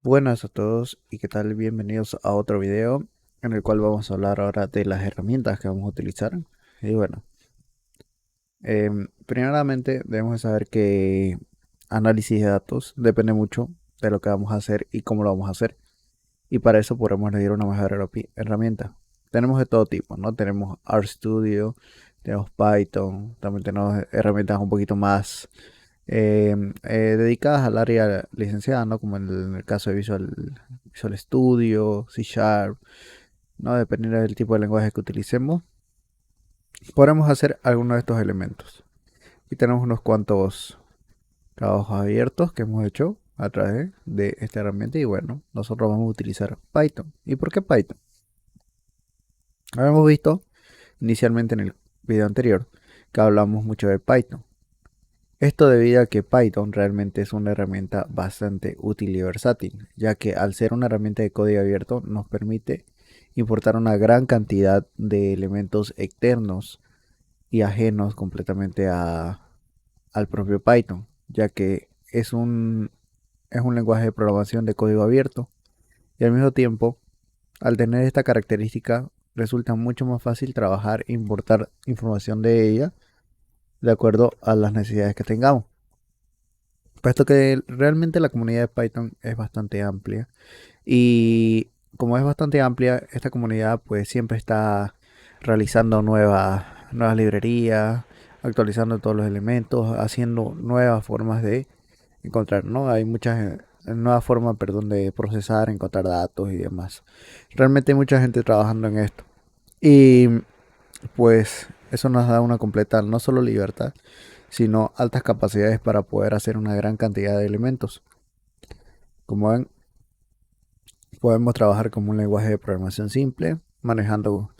Buenas a todos y qué tal, bienvenidos a otro video en el cual vamos a hablar ahora de las herramientas que vamos a utilizar. Y bueno, primeramente debemos de saber que análisis de datos depende mucho de lo que vamos a hacer y cómo lo vamos a hacer. Y para eso podemos elegir una mejor herramienta. Tenemos de todo tipo, ¿no? Tenemos RStudio, tenemos Python, también tenemos herramientas un poquito más dedicadas al área licenciada, ¿no? Como en el caso de Visual Studio, C Sharp, ¿no? Dependiendo del tipo de lenguaje que utilicemos, podremos hacer alguno de estos elementos. Y tenemos unos cuantos trabajos abiertos que hemos hecho a través de esta herramienta y bueno, nosotros vamos a utilizar Python. ¿Y por qué Python? Habíamos visto inicialmente en el video anterior que hablamos mucho de Python. Esto debido a que Python realmente es una herramienta bastante útil y versátil, ya que al ser una herramienta de código abierto nos permite importar una gran cantidad de elementos externos y ajenos completamente al propio Python, ya que es un lenguaje de programación de código abierto y al mismo tiempo, al tener esta característica, resulta mucho más fácil trabajar e importar información de ella de acuerdo a las necesidades que tengamos. Puesto que realmente la comunidad de Python es bastante amplia y como es bastante amplia, esta comunidad pues siempre está realizando nuevas librerías, actualizando todos los elementos, haciendo nuevas formas de encontrar, ¿no? Hay muchas nuevas formas, perdón, de procesar, encontrar datos y demás. Realmente hay mucha gente trabajando en esto y pues eso nos da una completa no solo libertad, sino altas capacidades para poder hacer una gran cantidad de elementos. Como ven, podemos trabajar como un lenguaje de programación simple, manejando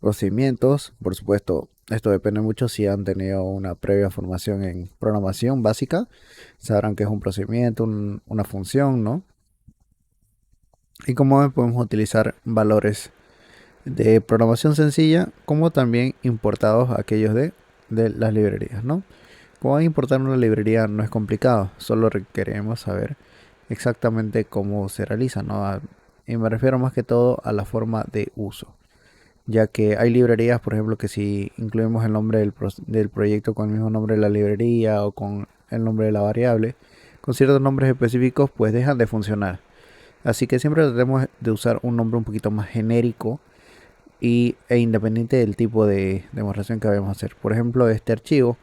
procedimientos. Por supuesto, esto depende mucho si han tenido una previa formación en programación básica. Sabrán que es un procedimiento, una función, ¿no? Y como ven, podemos utilizar valores de programación sencilla como también importados aquellos de las librerías, ¿no? Como importar una librería no es complicado, solo requerimos saber exactamente cómo se realiza, ¿no? Y me refiero más que todo a la forma de uso, ya que hay librerías, por ejemplo, que si incluimos el nombre del proyecto con el mismo nombre de la librería o con el nombre de la variable, con ciertos nombres específicos, pues dejan de funcionar. Así que siempre tratemos de usar un nombre un poquito más genérico e independiente del tipo de demostración que vayamos a hacer. Por ejemplo, este archivo,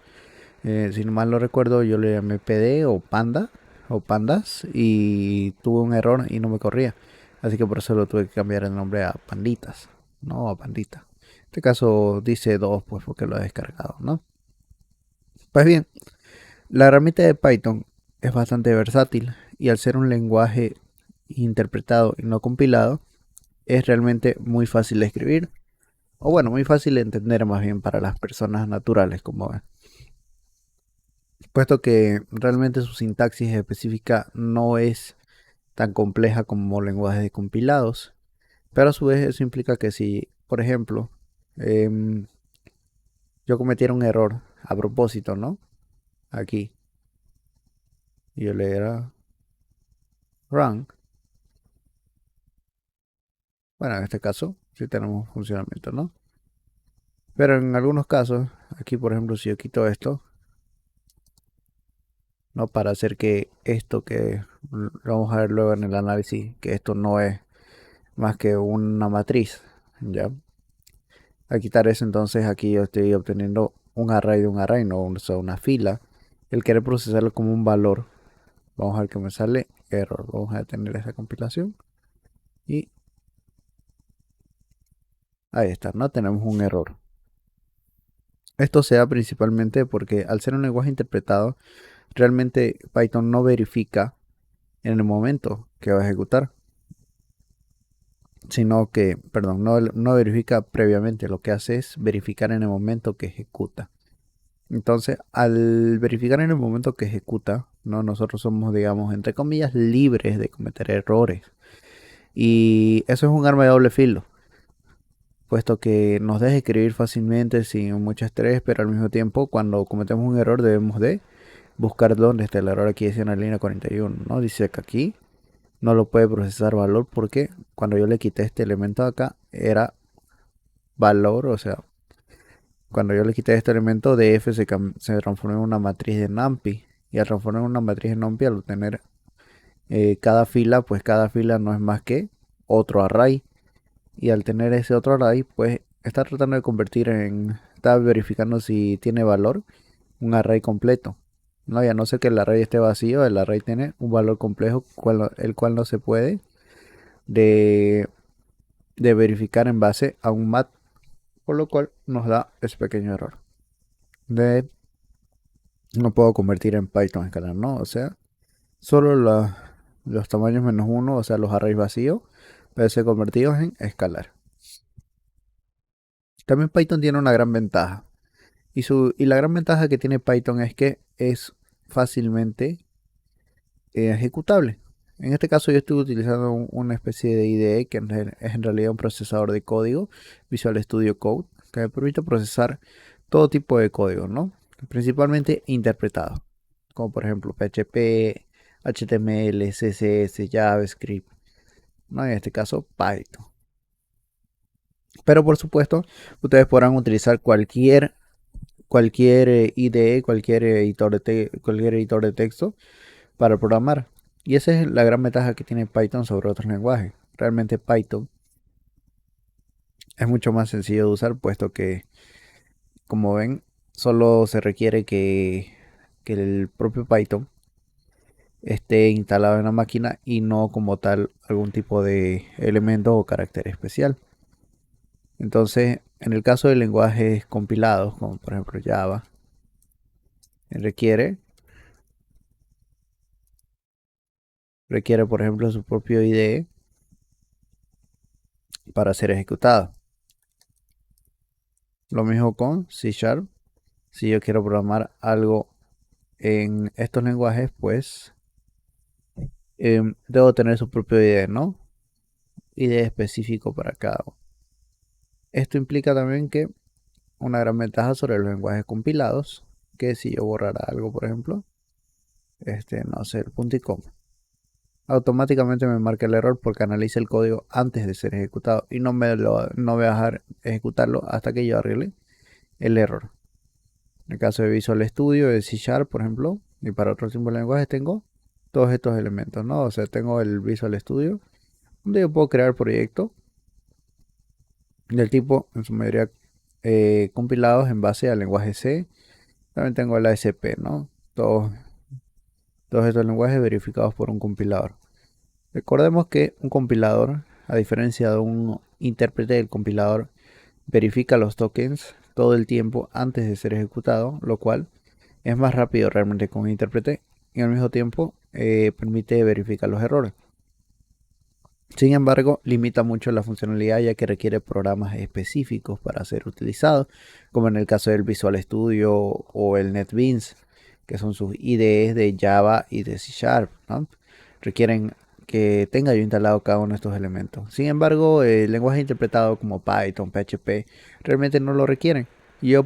si no mal lo recuerdo, yo le llamé PD o Panda o Pandas y tuve un error y no me corría. Así que por eso lo tuve que cambiar el nombre a Panditas, no a Pandita. En este caso dice 2 pues porque lo he descargado, ¿no? Pues bien, la herramienta de Python es bastante versátil y al ser un lenguaje interpretado y no compilado, es realmente muy fácil de escribir. O bueno, muy fácil de entender más bien para las personas naturales, como ven. Puesto que realmente su sintaxis específica no es tan compleja como lenguajes compilados. Pero a su vez eso implica que si, por ejemplo, em, yo cometiera un error a propósito, ¿no? Aquí, y yo le diera run. Bueno, en este caso, sí tenemos funcionamiento, ¿no? Pero en algunos casos, aquí por ejemplo, si yo quito esto, ¿no? Para hacer que esto que lo vamos a ver luego en el análisis, que esto no es más que una matriz, ¿ya? Al quitar eso, entonces aquí yo estoy obteniendo un array de un array, no una fila. El querer procesarlo como un valor, vamos a ver que me sale error. Vamos a detener esa compilación y ahí está, ¿no? Tenemos un error. Esto se da principalmente porque al ser un lenguaje interpretado, realmente Python no verifica en el momento que va a ejecutar, sino que, perdón, no verifica previamente, lo que hace es verificar en el momento que ejecuta. Entonces, al verificar en el momento que ejecuta, ¿no? Nosotros somos, digamos, entre comillas, libres de cometer errores. Y eso es un arma de doble filo, puesto que nos deja escribir fácilmente sin mucho estrés, pero al mismo tiempo, cuando cometemos un error, debemos de buscar dónde está el error. Aquí dice en la línea 41, ¿no? Dice que aquí no lo puede procesar valor porque cuando yo le quité este elemento de acá era valor, o sea, cuando yo le quité este elemento de f se transformó en una matriz de NumPy, y al transformar en una matriz de NumPy, al obtener cada fila, pues cada fila no es más que otro array, y al tener ese otro array, pues está tratando de convertir está verificando si tiene valor un array completo. No, ya no sé que el array esté vacío, el array tiene un valor complejo, el cual no se puede de, de verificar en base a un mat, por lo cual nos da ese pequeño error. De no puedo convertir en Python escalar, ¿no? O sea, solo los tamaños -1, o sea, los arrays vacíos, pueden ser convertidos en escalar. También Python tiene una gran ventaja. Y la gran ventaja que tiene Python es que es fácilmente ejecutable. En este caso yo estoy utilizando una especie de IDE que es en realidad un procesador de código, Visual Studio Code, que me permite procesar todo tipo de código, ¿no? Principalmente interpretado, como por ejemplo PHP, HTML, CSS, JavaScript, ¿no? En este caso Python. Pero por supuesto, ustedes podrán utilizar cualquier IDE, cualquier editor de texto para programar. Y esa es la gran ventaja que tiene Python sobre otros lenguajes. Realmente Python es mucho más sencillo de usar, puesto que, como ven, solo se requiere que el propio Python esté instalado en la máquina y no como tal algún tipo de elemento o carácter especial. Entonces, en el caso de lenguajes compilados, como por ejemplo Java, requiere, requiere por ejemplo su propio IDE para ser ejecutado. Lo mismo con C Sharp. Si yo quiero programar algo en estos lenguajes, pues debo tener su propio IDE, ¿no? IDE específico para cada uno. Esto implica también que una gran ventaja sobre los lenguajes compilados, que si yo borrara algo, por ejemplo, no sé, el punto y coma, automáticamente me marca el error porque analiza el código antes de ser ejecutado y no no voy a dejar ejecutarlo hasta que yo arregle el error. En el caso de Visual Studio, de C Sharp, por ejemplo, y para otros tipos de lenguajes tengo todos estos elementos, ¿no? O sea, tengo el Visual Studio, donde yo puedo crear proyectos del tipo, en su mayoría, compilados en base al lenguaje C. También tengo la ASP, ¿no? Todos estos lenguajes verificados por un compilador. Recordemos que un compilador, a diferencia de un intérprete del compilador, verifica los tokens todo el tiempo antes de ser ejecutado, lo cual es más rápido realmente con un intérprete y al mismo tiempo permite verificar los errores. Sin embargo, limita mucho la funcionalidad ya que requiere programas específicos para ser utilizados, como en el caso del Visual Studio o el NetBeans, que son sus IDEs de Java y de C Sharp, ¿no? Requieren que tenga yo instalado cada uno de estos elementos. Sin embargo, el lenguaje interpretado como Python, PHP, realmente no lo requieren. Y yo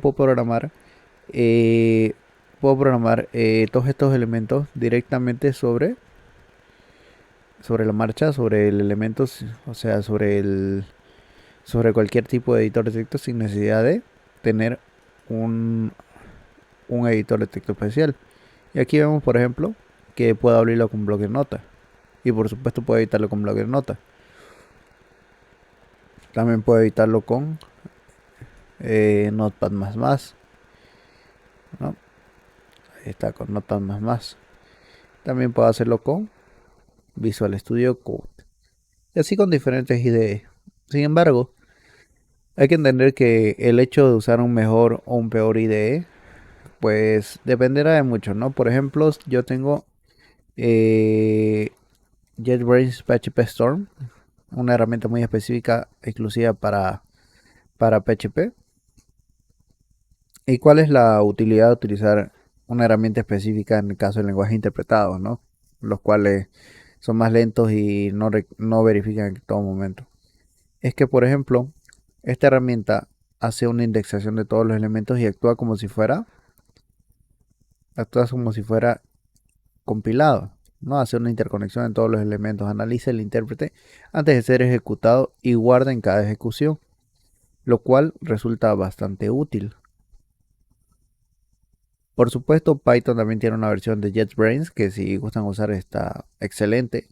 eh, puedo programar todos estos elementos directamente sobre la marcha, sobre el elemento, o sea, sobre cualquier tipo de editor de texto sin necesidad de tener un, un editor de texto especial. Y aquí vemos, por ejemplo, que puedo abrirlo con bloque de notas. Y por supuesto puedo editarlo con bloque de notas. También puedo editarlo con Notepad++, ¿no? Ahí está, con Notepad++. También puedo hacerlo con Visual Studio Code. Y así con diferentes IDE. Sin embargo, hay que entender que el hecho de usar un mejor o un peor IDE, pues dependerá de mucho, ¿no? Por ejemplo, yo tengo eh, JetBrains PHP Storm, una herramienta muy específica, exclusiva para PHP. ¿Y cuál es la utilidad de utilizar una herramienta específica en el caso del lenguaje interpretado, ¿no? Los cuales son más lentos y no verifican en todo momento? Es que, por ejemplo, esta herramienta hace una indexación de todos los elementos y actúa como si fuera compilado. ¿no? Hace una interconexión en todos los elementos, analiza el intérprete antes de ser ejecutado y guarda en cada ejecución, lo cual resulta bastante útil. Por supuesto, Python también tiene una versión de JetBrains que si gustan usar está excelente.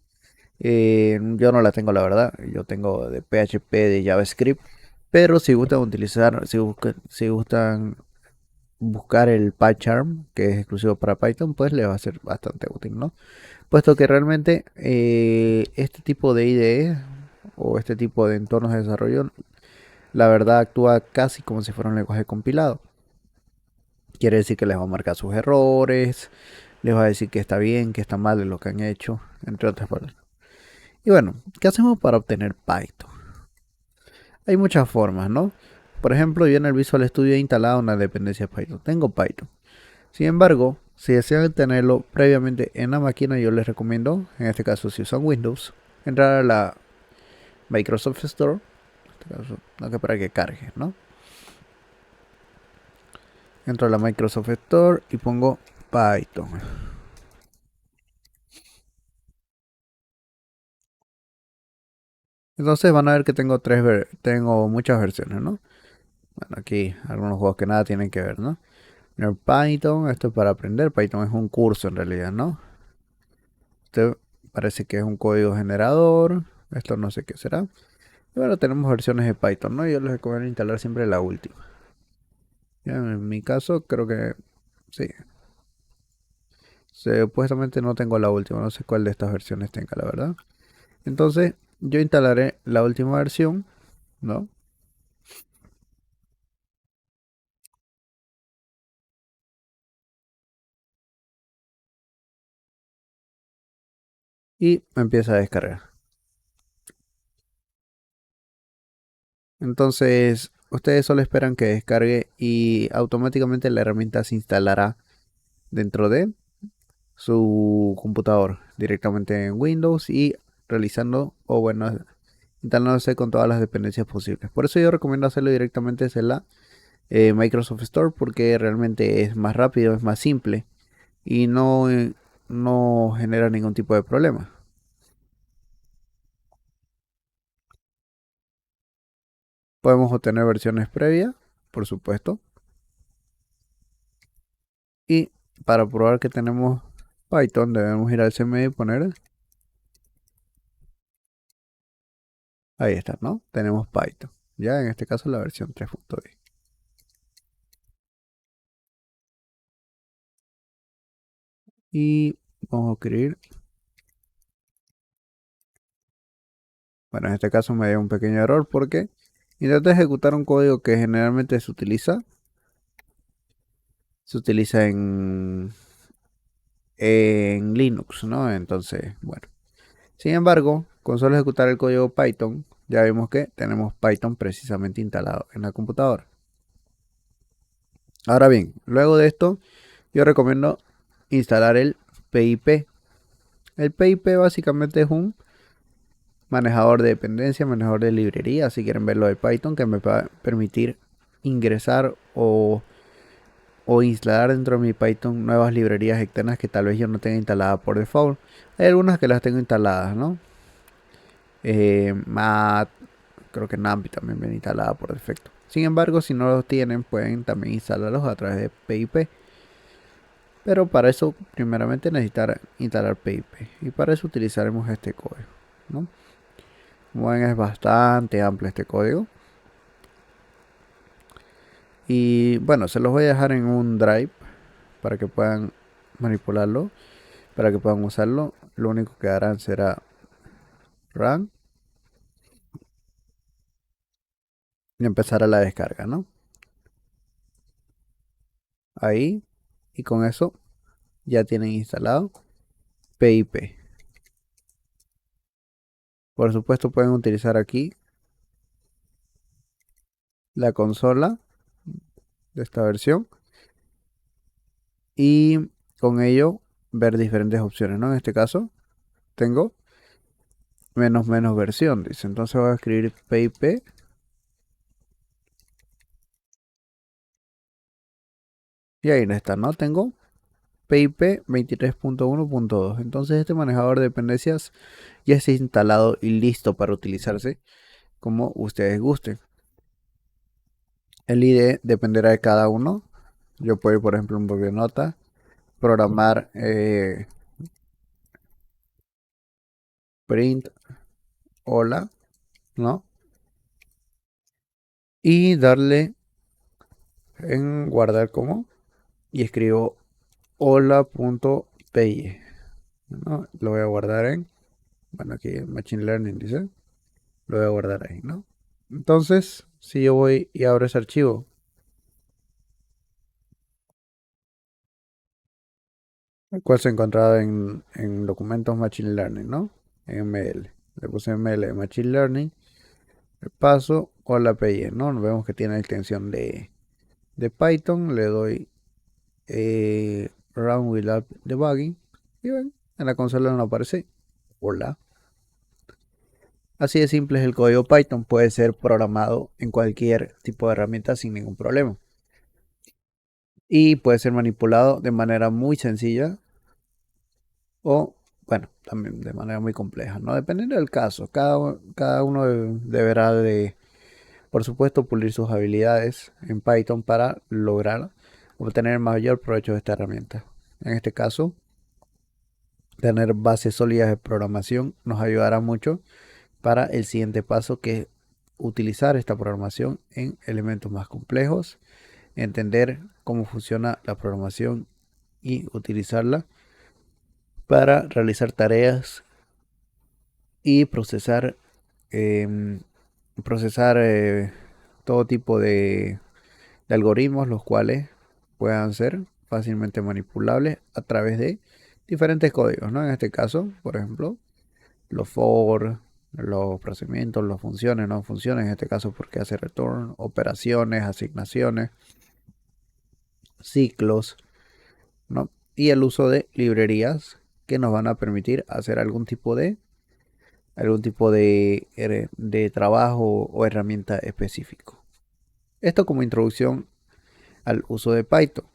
Yo no la tengo, la verdad. Yo tengo de PHP, de JavaScript. Pero si gustan utilizar, si gustan buscar el PyCharm, que es exclusivo para Python, pues le va a ser bastante útil, ¿no? Puesto que realmente este tipo de IDE o este tipo de entornos de desarrollo, la verdad actúa casi como si fuera un lenguaje compilado. Quiere decir que les va a marcar sus errores, les va a decir que está bien, que está mal de lo que han hecho, entre otras cosas. Y bueno, ¿qué hacemos para obtener Python? Hay muchas formas, ¿no? Por ejemplo, yo en el Visual Studio he instalado una dependencia de Python. Tengo Python. Sin embargo, si desean tenerlo previamente en la máquina, yo les recomiendo, en este caso si usan Windows, entrar a la Microsoft Store. En este caso, no que para que cargue, ¿no? Entro a la Microsoft Store y pongo Python. Entonces van a ver que tengo muchas versiones, ¿no? Bueno, aquí algunos juegos que nada tienen que ver, ¿no? Python, esto es para aprender. Python es un curso en realidad, ¿no? Este parece que es un código generador. Esto no sé qué será. Y bueno, tenemos versiones de Python, ¿no? Yo les recomiendo instalar siempre la última. Ya, en mi caso, creo que sí. Supuestamente no tengo la última. No sé cuál de estas versiones tenga, la verdad. Entonces, yo instalaré la última versión, ¿no? Y empieza a descargar. Entonces, ustedes solo esperan que descargue y automáticamente la herramienta se instalará dentro de su computador directamente en Windows y realizando o bueno, instalándose con todas las dependencias posibles. Por eso yo recomiendo hacerlo directamente desde la Microsoft Store porque realmente es más rápido, es más simple y no genera ningún tipo de problema. Podemos obtener versiones previas, por supuesto, y para probar que tenemos Python debemos ir al CMD y poner, ahí está, ¿no? Tenemos Python. Ya en este caso la versión 3.10. Y vamos a escribir. Bueno, en este caso me dio un pequeño error porque intenté ejecutar un código que generalmente se utiliza en Linux, ¿no? Entonces, bueno. Sin embargo, con solo ejecutar el código Python, ya vimos que tenemos Python precisamente instalado en la computadora. Ahora bien, luego de esto, yo recomiendo instalar el PIP. El PIP básicamente es un manejador de dependencia, manejador de librería, si quieren verlo de Python, que me va a permitir ingresar o instalar dentro de mi Python nuevas librerías externas que tal vez yo no tenga instaladas por default. Hay algunas que las tengo instaladas, ¿no? Mat, creo que NumPy también viene instalada por defecto. Sin embargo, si no los tienen, pueden también instalarlos a través de PIP. Pero para eso, primeramente necesitar instalar PIP. Y para eso utilizaremos este código, ¿no? Como ven, es bastante amplio este código. Y bueno, se los voy a dejar en un drive para que puedan manipularlo, para que puedan usarlo. Lo único que harán será run y empezar a la descarga, ¿no? Ahí. Y con eso ya tienen instalado PIP. Por supuesto pueden utilizar aquí la consola de esta versión y con ello ver diferentes opciones, ¿no? En este caso tengo menos versión, dice. Entonces voy a escribir PIP y ahí está, ¿no? Tengo PIP 23.1.2. Entonces este manejador de dependencias ya está instalado y listo para utilizarse como ustedes gusten. El ID dependerá de cada uno. Yo puedo ir, por ejemplo, en bloque de nota, programar print hola, ¿no? Y darle en guardar como y escribo hola.py, ¿no? Lo voy a guardar en, bueno, aquí en Machine Learning dice, lo voy a guardar ahí, ¿no? Entonces, si yo voy y abro ese archivo, el cual se encontraba en documentos Machine Learning, ¿no? En ML. Le puse ML de Machine Learning, le paso hola.py, ¿no? Vemos que tiene la extensión de Python, le doy Run Without Debugging y ven, en la consola no aparece hola. Así de simple es el código Python, puede ser programado en cualquier tipo de herramienta sin ningún problema. Y puede ser manipulado de manera muy sencilla o, bueno, también de manera muy compleja, ¿no? Dependiendo del caso, cada uno deberá de, por supuesto, pulir sus habilidades en Python para lograr obtener el mayor provecho de esta herramienta. En este caso, tener bases sólidas de programación nos ayudará mucho para el siguiente paso, que es utilizar esta programación en elementos más complejos, entender cómo funciona la programación y utilizarla para realizar tareas y eh, procesar todo tipo de algoritmos, los cuales puedan ser fácilmente manipulables a través de diferentes códigos, ¿no? En este caso, por ejemplo, los for, los procedimientos, las funciones, no funciones, en este caso porque hace return, operaciones, asignaciones, ciclos, ¿no? Y el uso de librerías que nos van a permitir hacer algún tipo de trabajo o herramienta específico. Esto como introducción al uso de Python.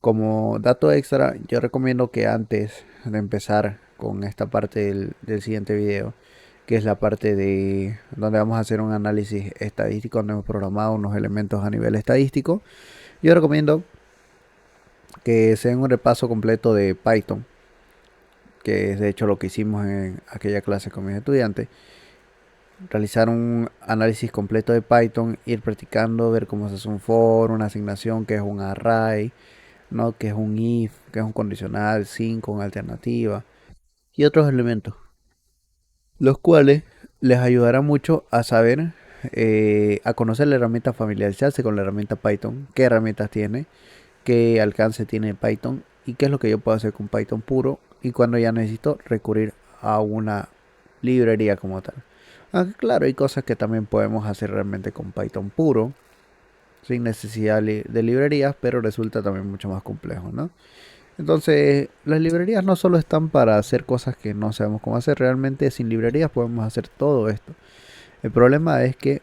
Como dato extra, yo recomiendo que antes de empezar con esta parte del siguiente video, que es la parte de donde vamos a hacer un análisis estadístico, donde hemos programado unos elementos a nivel estadístico, yo recomiendo que se den un repaso completo de Python, que es de hecho lo que hicimos en aquella clase con mis estudiantes. Realizar un análisis completo de Python, ir practicando, ver cómo se hace un for, una asignación, que es un array, ¿no? Que es un if, que es un condicional, sin con alternativa y otros elementos, los cuales les ayudará mucho a saber, a conocer la herramienta, familiarizarse con la herramienta Python, qué herramientas tiene, qué alcance tiene Python y qué es lo que yo puedo hacer con Python puro y cuando ya necesito recurrir a una librería como tal. Aunque claro, hay cosas que también podemos hacer realmente con Python puro, sin necesidad de librerías, pero resulta también mucho más complejo, ¿no? Entonces, las librerías no solo están para hacer cosas que no sabemos cómo hacer, realmente sin librerías podemos hacer todo esto. El problema es que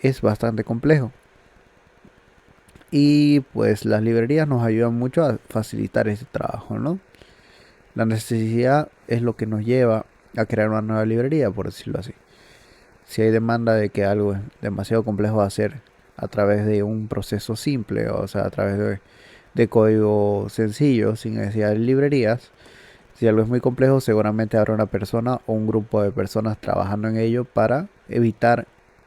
es bastante complejo. Y pues las librerías nos ayudan mucho a facilitar este trabajo, ¿no? La necesidad es lo que nos lleva a crear una nueva librería, por decirlo así. Si hay demanda de que algo es demasiado complejo de hacer a través de un proceso simple, o sea, a través de código sencillo, sin necesidad de librerías, si algo es muy complejo, seguramente habrá una persona o un grupo de personas trabajando en ello para evitar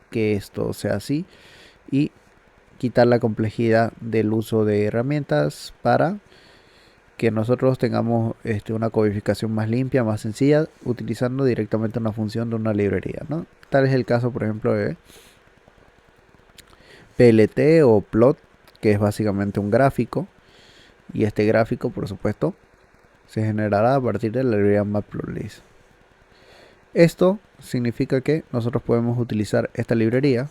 que esto sea así y quitar la complejidad del uso de herramientas para que nosotros tengamos una codificación más limpia, más sencilla, utilizando directamente una función de una librería, ¿no? Tal es el caso, por ejemplo, de PLT o plot, que es básicamente un gráfico, y este gráfico, por supuesto, se generará a partir de la librería Matplotlib. Esto significa que nosotros podemos utilizar esta librería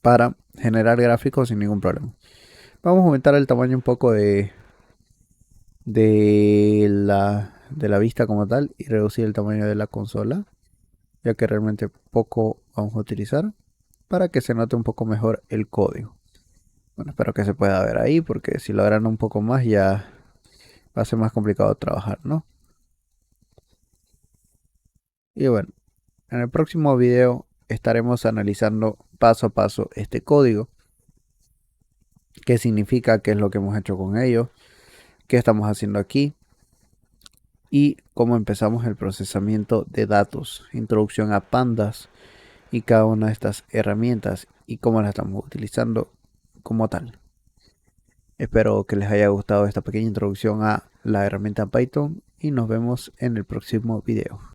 para generar gráficos sin ningún problema. Vamos a aumentar el tamaño un poco de la vista como tal y reducir el tamaño de la consola, ya que realmente poco vamos a utilizar para que se note un poco mejor el código. Bueno, espero que se pueda ver ahí porque si lo agrando un poco más ya va a ser más complicado trabajar, ¿no? Y bueno, en el próximo video estaremos analizando paso a paso este código, qué significa, qué es lo que hemos hecho con ello, qué estamos haciendo aquí y cómo empezamos el procesamiento de datos, introducción a pandas y cada una de estas herramientas y cómo las estamos utilizando como tal. Espero que les haya gustado esta pequeña introducción a la herramienta Python y nos vemos en el próximo video.